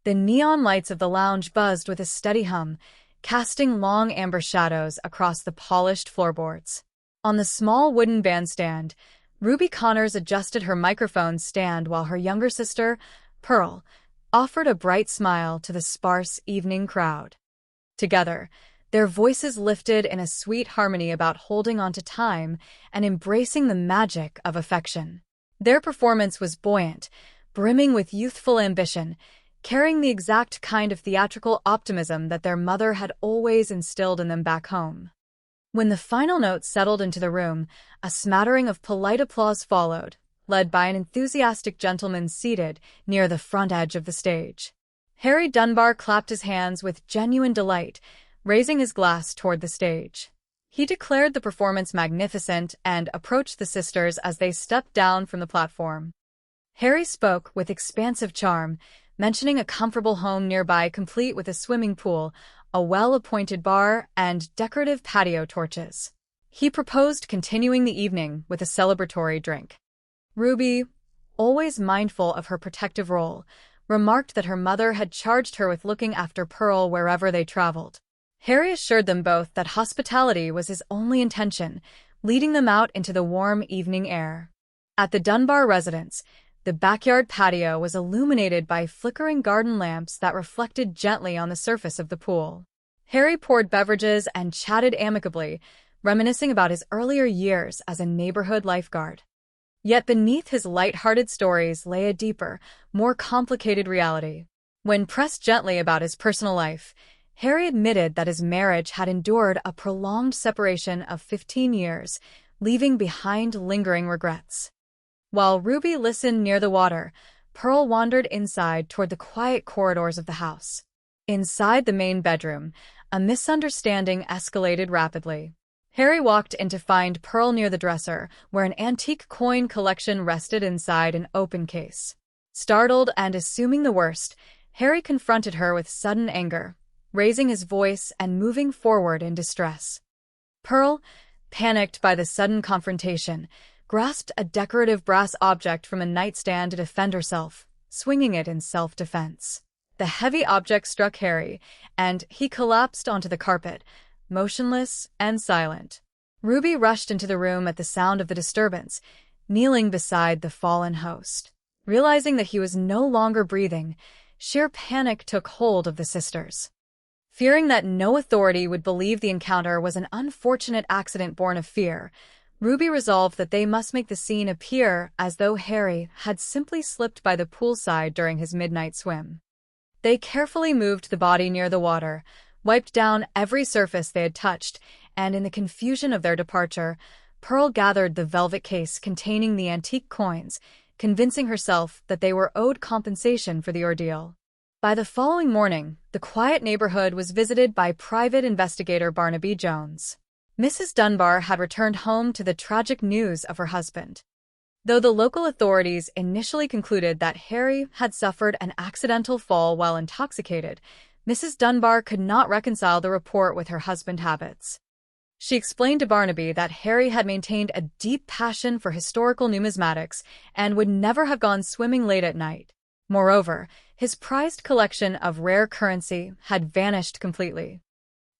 The neon lights of the lounge buzzed with a steady hum, casting long amber shadows across the polished floorboards. On the small wooden bandstand, Ruby Connors adjusted her microphone stand while her younger sister, Pearl, offered a bright smile to the sparse evening crowd. Together, their voices lifted in a sweet harmony about holding on to time and embracing the magic of affection. Their performance was buoyant, brimming with youthful ambition, carrying the exact kind of theatrical optimism that their mother had always instilled in them back home. When the final notes settled into the room, a smattering of polite applause followed, led by an enthusiastic gentleman seated near the front edge of the stage. Harry Dunbar clapped his hands with genuine delight, raising his glass toward the stage. He declared the performance magnificent and approached the sisters as they stepped down from the platform. Harry spoke with expansive charm, mentioning a comfortable home nearby complete with a swimming pool, a well-appointed bar, and decorative patio torches. He proposed continuing the evening with a celebratory drink. Ruby, always mindful of her protective role, remarked that her mother had charged her with looking after Pearl wherever they traveled. Harry assured them both that hospitality was his only intention, leading them out into the warm evening air. At the Dunbar residence, the backyard patio was illuminated by flickering garden lamps that reflected gently on the surface of the pool. Harry poured beverages and chatted amicably, reminiscing about his earlier years as a neighborhood lifeguard. Yet beneath his light-hearted stories lay a deeper, more complicated reality. When pressed gently about his personal life, Harry admitted that his marriage had endured a prolonged separation of 15 years, leaving behind lingering regrets. While Ruby listened near the water, Pearl wandered inside toward the quiet corridors of the house. Inside the main bedroom, a misunderstanding escalated rapidly. Harry walked in to find Pearl near the dresser, where an antique coin collection rested inside an open case. Startled and assuming the worst, Harry confronted her with sudden anger, raising his voice and moving forward in distress. Pearl, panicked by the sudden confrontation, grasped a decorative brass object from a nightstand to defend herself, swinging it in self-defense. The heavy object struck Harry, and he collapsed onto the carpet, motionless and silent. Ruby rushed into the room at the sound of the disturbance, kneeling beside the fallen host. Realizing that he was no longer breathing, sheer panic took hold of the sisters. Fearing that no authority would believe the encounter was an unfortunate accident born of fear, Ruby resolved that they must make the scene appear as though Harry had simply slipped by the poolside during his midnight swim. They carefully moved the body near the water, wiped down every surface they had touched, and in the confusion of their departure, Pearl gathered the velvet case containing the antique coins, convincing herself that they were owed compensation for the ordeal. By the following morning, the quiet neighborhood was visited by private investigator Barnaby Jones. Mrs. Dunbar had returned home to the tragic news of her husband. Though the local authorities initially concluded that Harry had suffered an accidental fall while intoxicated, Mrs. Dunbar could not reconcile the report with her husband's habits. She explained to Barnaby that Harry had maintained a deep passion for historical numismatics and would never have gone swimming late at night. Moreover, his prized collection of rare currency had vanished completely.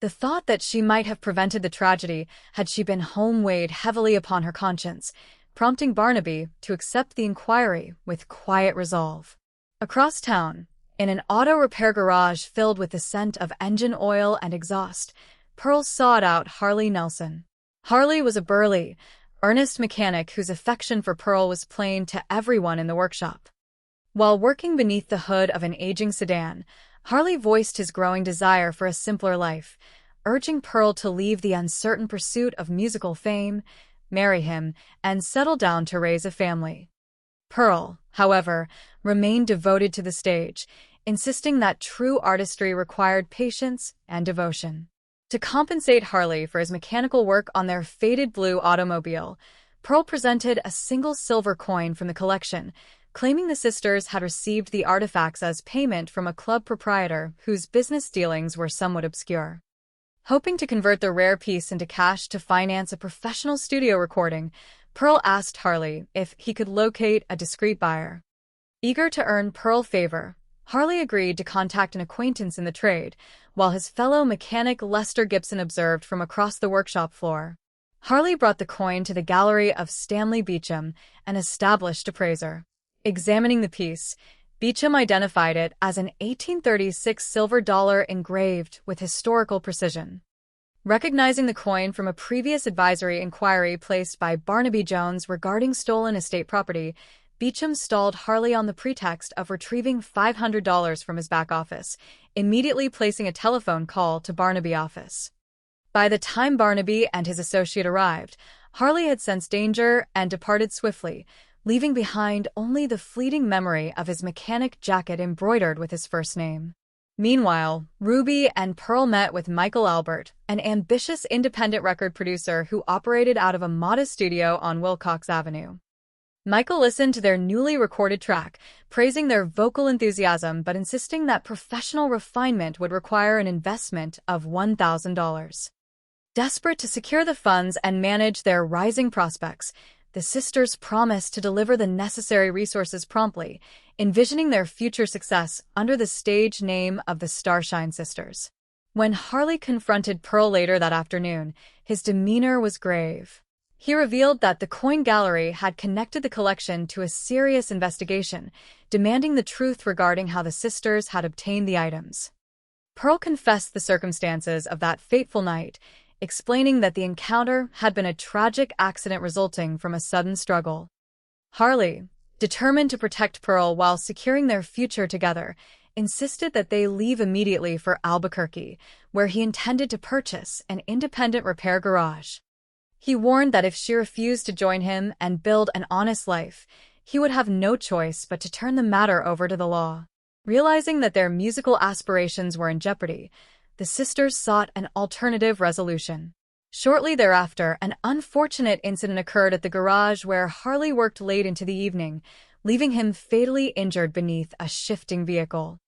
The thought that she might have prevented the tragedy had she been home weighed heavily upon her conscience, prompting Barnaby to accept the inquiry with quiet resolve. Across town, in an auto repair garage filled with the scent of engine oil and exhaust, Pearl sought out Harley Nelson. Harley was a burly, earnest mechanic whose affection for Pearl was plain to everyone in the workshop. While working beneath the hood of an aging sedan, Harley voiced his growing desire for a simpler life, urging Pearl to leave the uncertain pursuit of musical fame, marry him, and settle down to raise a family. Pearl, however, remained devoted to the stage, insisting that true artistry required patience and devotion. To compensate Harley for his mechanical work on their faded blue automobile, Pearl presented a single silver coin from the collection, claiming the sisters had received the artifacts as payment from a club proprietor whose business dealings were somewhat obscure. Hoping to convert the rare piece into cash to finance a professional studio recording, Pearl asked Harley if he could locate a discreet buyer. Eager to earn Pearl favor, Harley agreed to contact an acquaintance in the trade, while his fellow mechanic Lester Gibson observed from across the workshop floor. Harley brought the coin to the gallery of Stanley Beecham, an established appraiser. Examining the piece, Beecham identified it as an 1836 silver dollar engraved with historical precision. Recognizing the coin from a previous advisory inquiry placed by Barnaby Jones regarding stolen estate property, Beecham stalled Harley on the pretext of retrieving $500 from his back office, immediately placing a telephone call to Barnaby office. By the time Barnaby and his associate arrived, Harley had sensed danger and departed swiftly, leaving behind only the fleeting memory of his mechanic jacket embroidered with his first name. Meanwhile, Ruby and Pearl met with Michael Albert, an ambitious independent record producer who operated out of a modest studio on Wilcox Avenue. Michael listened to their newly recorded track, praising their vocal enthusiasm but insisting that professional refinement would require an investment of $1,000. Desperate to secure the funds and manage their rising prospects, the sisters promised to deliver the necessary resources promptly, envisioning their future success under the stage name of the Starshine Sisters. When Harley confronted Pearl later that afternoon, his demeanor was grave. He revealed that the coin gallery had connected the collection to a serious investigation, demanding the truth regarding how the sisters had obtained the items. Pearl confessed the circumstances of that fateful night, explaining that the encounter had been a tragic accident resulting from a sudden struggle. Harley, determined to protect Pearl while securing their future together, insisted that they leave immediately for Albuquerque, where he intended to purchase an independent repair garage. He warned that if she refused to join him and build an honest life, he would have no choice but to turn the matter over to the law. Realizing that their musical aspirations were in jeopardy, the sisters sought an alternative resolution. Shortly thereafter, an unfortunate incident occurred at the garage where Harley worked late into the evening, leaving him fatally injured beneath a shifting vehicle.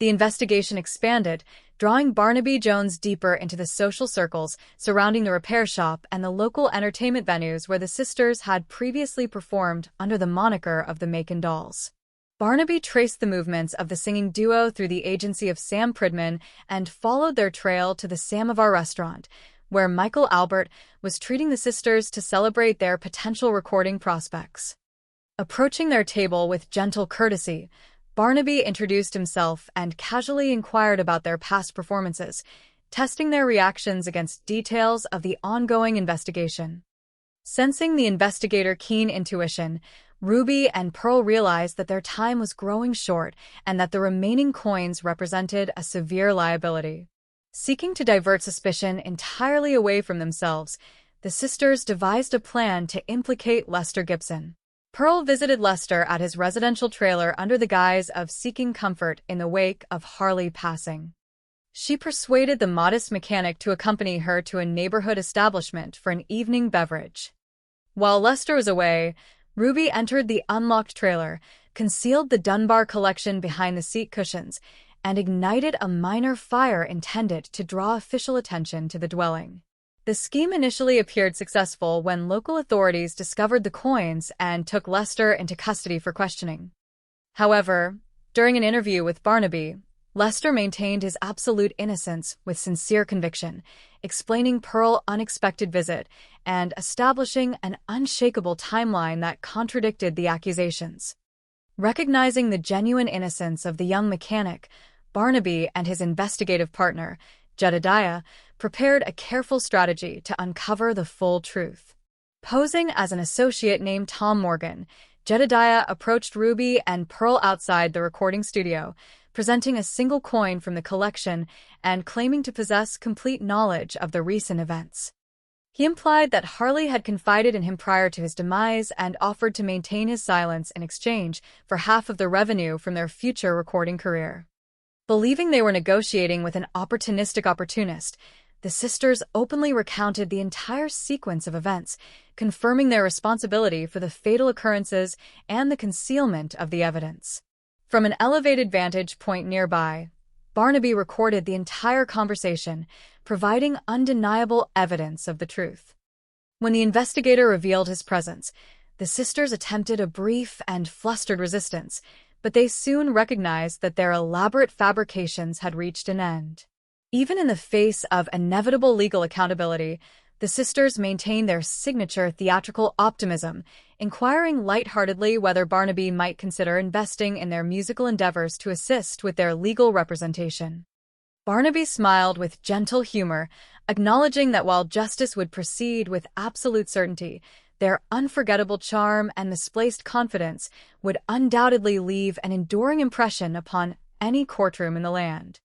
The investigation expanded, drawing Barnaby Jones deeper into the social circles surrounding the repair shop and the local entertainment venues where the sisters had previously performed under the moniker of the Macon Dolls. Barnaby traced the movements of the singing duo through the agency of Sam Pridman and followed their trail to the Samovar restaurant, where Michael Albert was treating the sisters to celebrate their potential recording prospects. Approaching their table with gentle courtesy, Barnaby introduced himself and casually inquired about their past performances, testing their reactions against details of the ongoing investigation. Sensing the investigator's keen intuition, Ruby and Pearl realized that their time was growing short and that the remaining coins represented a severe liability. Seeking to divert suspicion entirely away from themselves, the sisters devised a plan to implicate Lester Gibson. Pearl visited Lester at his residential trailer under the guise of seeking comfort in the wake of Harley passing. She persuaded the modest mechanic to accompany her to a neighborhood establishment for an evening beverage. While Lester was away, Ruby entered the unlocked trailer, concealed the Dunbar collection behind the seat cushions, and ignited a minor fire intended to draw official attention to the dwelling. The scheme initially appeared successful when local authorities discovered the coins and took Lester into custody for questioning. However, during an interview with Barnaby, Lester maintained his absolute innocence with sincere conviction, explaining Pearl's unexpected visit and establishing an unshakable timeline that contradicted the accusations. Recognizing the genuine innocence of the young mechanic, Barnaby and his investigative partner, Jedediah, prepared a careful strategy to uncover the full truth. Posing as an associate named Tom Morgan, Jedediah approached Ruby and Pearl outside the recording studio, presenting a single coin from the collection and claiming to possess complete knowledge of the recent events. He implied that Harley had confided in him prior to his demise and offered to maintain his silence in exchange for half of the revenue from their future recording career. Believing they were negotiating with an opportunistic opportunist, the sisters openly recounted the entire sequence of events, confirming their responsibility for the fatal occurrences and the concealment of the evidence. From an elevated vantage point nearby, Barnaby recorded the entire conversation, providing undeniable evidence of the truth. When the investigator revealed his presence, the sisters attempted a brief and flustered resistance, but they soon recognized that their elaborate fabrications had reached an end. Even in the face of inevitable legal accountability, the sisters maintained their signature theatrical optimism, inquiring lightheartedly whether Barnaby might consider investing in their musical endeavors to assist with their legal representation. Barnaby smiled with gentle humor, acknowledging that while justice would proceed with absolute certainty, their unforgettable charm and misplaced confidence would undoubtedly leave an enduring impression upon any courtroom in the land.